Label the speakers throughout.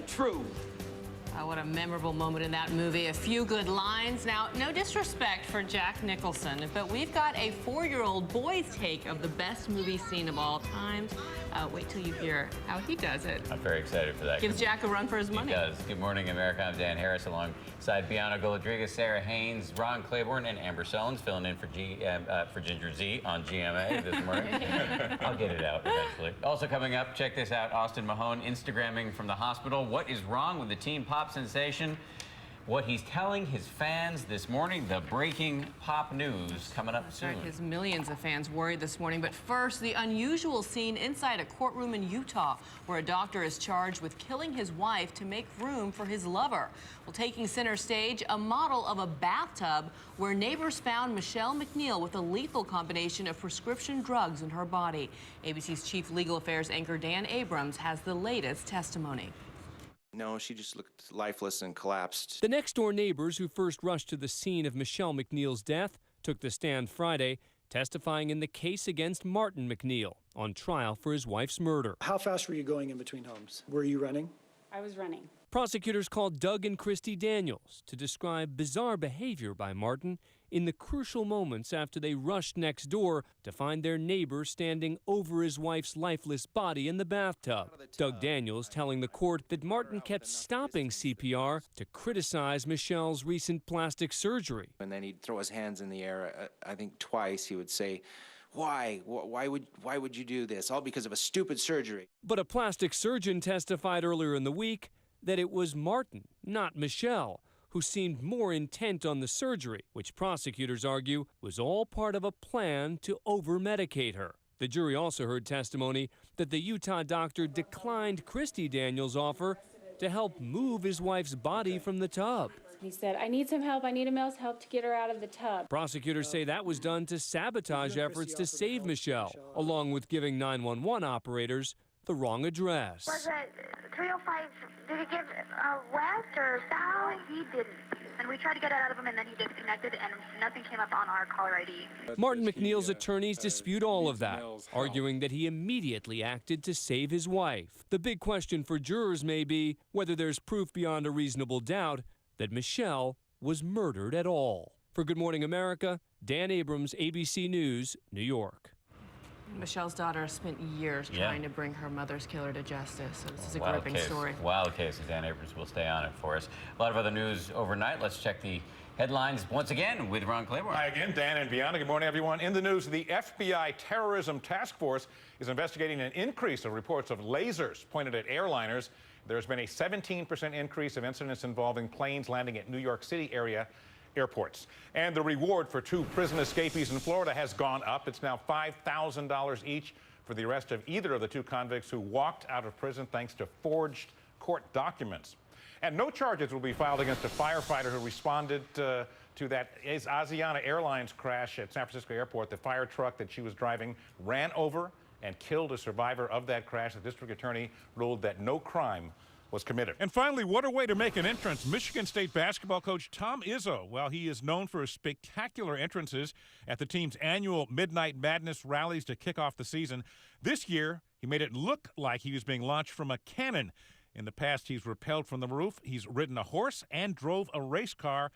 Speaker 1: truth.
Speaker 2: Oh, what a memorable moment in that movie. A few good lines. Now, no disrespect for Jack Nicholson, but we've got a 4-year-old boy's take of the best movie scene of all time. Wait till you hear how he does it.
Speaker 3: I'm very excited for that.
Speaker 2: Gives Jack a run for his money.
Speaker 3: He does. Good morning, America. I'm Dan Harris, alongside Bianca Goldriga, Sarah Haynes, Ron Claiborne, and Amber Sullins, filling in for Ginger Z on GMA this morning. I'll get it out eventually. Also coming up, check this out. Austin Mahone Instagramming from the hospital. What is wrong with the teen pop sensation? What he's telling his fans this morning, the breaking pop news coming up soon.
Speaker 2: His millions of fans worried this morning. But first, the unusual scene inside a courtroom in Utah where a doctor is charged with killing his wife to make room for his lover. Well, taking center stage, a model of a bathtub where neighbors found Michelle McNeil with a lethal combination of prescription drugs in her body. ABC's chief legal affairs anchor Dan Abrams has the latest testimony.
Speaker 4: No, she just looked lifeless and collapsed.
Speaker 5: The next-door neighbors who first rushed to the scene of Michelle McNeil's death took the stand Friday, testifying in the case against Martin McNeil on trial for his wife's murder.
Speaker 6: How fast were you going in between homes? Were you running?
Speaker 7: I was running.
Speaker 5: Prosecutors called Doug and Christy Daniels to describe bizarre behavior by Martin in the crucial moments after they rushed next door to find their neighbor standing over his wife's lifeless body in the bathtub. Doug Daniels telling the court that Martin kept stopping CPR to criticize Michelle's recent plastic surgery.
Speaker 4: And then he'd throw his hands in the air, I think twice. He would say, why would you do this? All because of a stupid surgery.
Speaker 5: But a plastic surgeon testified earlier in the week that it was Martin, not Michelle, who seemed more intent on the surgery, which prosecutors argue was all part of a plan to over-medicate her. The jury also heard testimony that the Utah doctor declined Christy Daniels' offer to help move his wife's body from the tub.
Speaker 7: He said, I need some help. I need Emil's help to get her out of the tub.
Speaker 5: Prosecutors say that was done to sabotage efforts to save Michelle, along with giving 911 operators the wrong address.
Speaker 8: Was it 305? Did he give west or south? He didn't. And we tried to get it out of him, and then he disconnected, and nothing came up on our caller ID.
Speaker 5: Martin McNeil's attorneys dispute all of that, arguing that he immediately acted to save his wife. The big question for jurors may be whether there's proof beyond a reasonable doubt that Michelle was murdered at all. For Good Morning America, Dan Abrams, ABC News, New York.
Speaker 2: Michelle's daughter spent years trying to bring her mother's killer to justice. So this is a
Speaker 3: Wild
Speaker 2: gripping
Speaker 3: case.
Speaker 2: story.
Speaker 3: Wild case. Dan Abrams will stay on it for us. A lot of other news overnight. Let's check the headlines once again with Ron Claiborne.
Speaker 9: Hi again, Dan and Bianca. Good morning, everyone. In the news, the FBI Terrorism Task Force is investigating an increase of reports of lasers pointed at airliners. There's been a 17% increase of incidents involving planes landing at New York City area airports. And the reward for 2 prison escapees in Florida has gone up. It's now $5,000 each for the arrest of either of the 2 convicts who walked out of prison thanks to forged court documents. And no charges will be filed against a firefighter who responded to that Asiana Airlines crash at San Francisco Airport. The fire truck that she was driving ran over and killed a survivor of that crash. The district attorney ruled that no crime was committed. And finally, what a way to make an entrance. Michigan State basketball coach Tom Izzo, well, he is known for his spectacular entrances at the team's annual Midnight Madness rallies to kick off the season. This year, he made it look like he was being launched from a cannon. In the past, he's rappelled from the roof, he's ridden a horse, and drove a race car.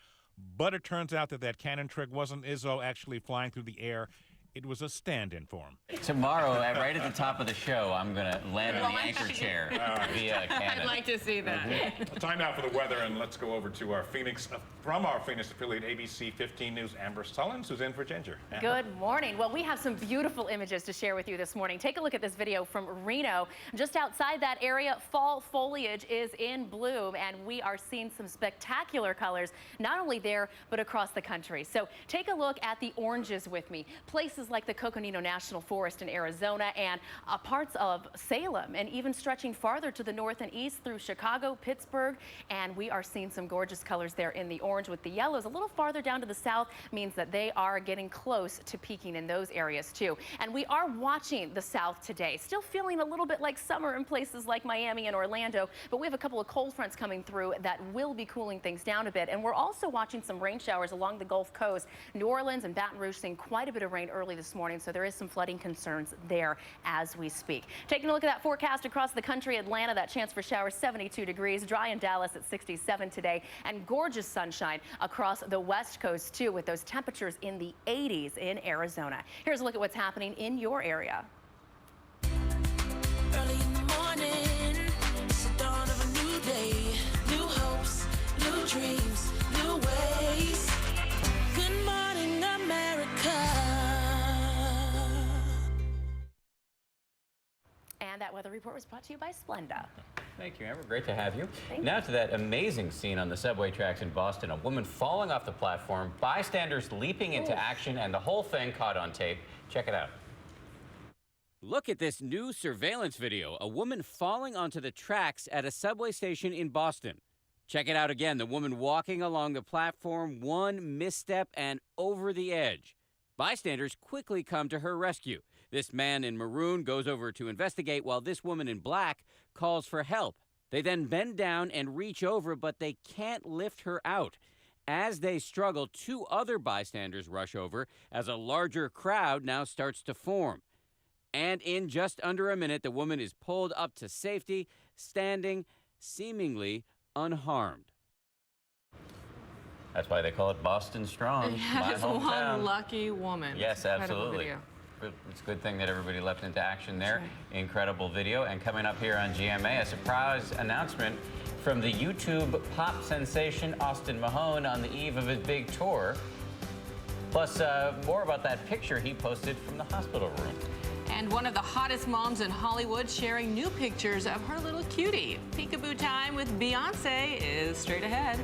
Speaker 9: But it turns out that cannon trick wasn't Izzo actually flying through the air. It was a stand-in for him.
Speaker 3: Tomorrow, right at the top of the show, I'm going to land in the anchor chair via cannon.
Speaker 2: I'd like to see that.
Speaker 9: Time now for the weather, and let's go over to our Phoenix affiliate ABC 15 News, Amber Sullins, who's in for Ginger. Amber.
Speaker 10: Good morning. Well, we have some beautiful images to share with you this morning. Take a look at this video from Reno. Just outside that area, fall foliage is in bloom, and we are seeing some spectacular colors, not only there, but across the country. So take a look at the oranges with me. Places like the Coconino National Forest in Arizona and parts of Salem, and even stretching farther to the north and east through Chicago, Pittsburgh, and we are seeing some gorgeous colors there in the orange with the yellows. A little farther down to the south means that they are getting close to peaking in those areas too. And we are watching the south today, still feeling a little bit like summer in places like Miami and Orlando, but we have a couple of cold fronts coming through that will be cooling things down a bit. And we're also watching some rain showers along the Gulf Coast. New Orleans and Baton Rouge seeing quite a bit of rain early early this morning, so there is some flooding concerns there as we speak. Taking a look at that forecast across the country, Atlanta, that chance for showers, 72 degrees, dry in Dallas at 67 today, and gorgeous sunshine across the West Coast too, with those temperatures in the 80s in Arizona. Here's a look at what's happening in your area.
Speaker 1: Early in the morning, it's the dawn of a new day. New hopes, new dreams, new ways. Good morning, America.
Speaker 10: And that weather report was brought to you by Splenda.
Speaker 3: Thank you, Amber. Great to have you.
Speaker 10: Thank
Speaker 3: Now to that amazing scene on the subway tracks in Boston. A woman falling off the platform, bystanders leaping into action, and the whole thing caught on tape. Check it out.
Speaker 11: Look at this new surveillance video. A woman falling onto the tracks at a subway station in Boston. Check it out again. The woman walking along the platform, one misstep and over the edge. Bystanders quickly come to her rescue. This man in maroon goes over to investigate while this woman in black calls for help. They then bend down and reach over, but they can't lift her out. As they struggle, two other bystanders rush over as a larger crowd now starts to form. And in just under a minute, the woman is pulled up to safety, standing seemingly unharmed.
Speaker 3: That's why they call it Boston Strong.
Speaker 2: That is one lucky woman.
Speaker 3: Yes,
Speaker 2: Incredible
Speaker 3: absolutely.
Speaker 2: video.
Speaker 3: It's a good thing that everybody leapt into action there.
Speaker 2: That's
Speaker 3: Incredible video. And coming up here on GMA, a surprise announcement from the YouTube pop sensation Austin Mahone on the eve of his big tour. Plus, more about that picture he posted from the hospital room.
Speaker 2: And one of the hottest moms in Hollywood sharing new pictures of her little cutie. Peekaboo time with Beyonce is straight ahead.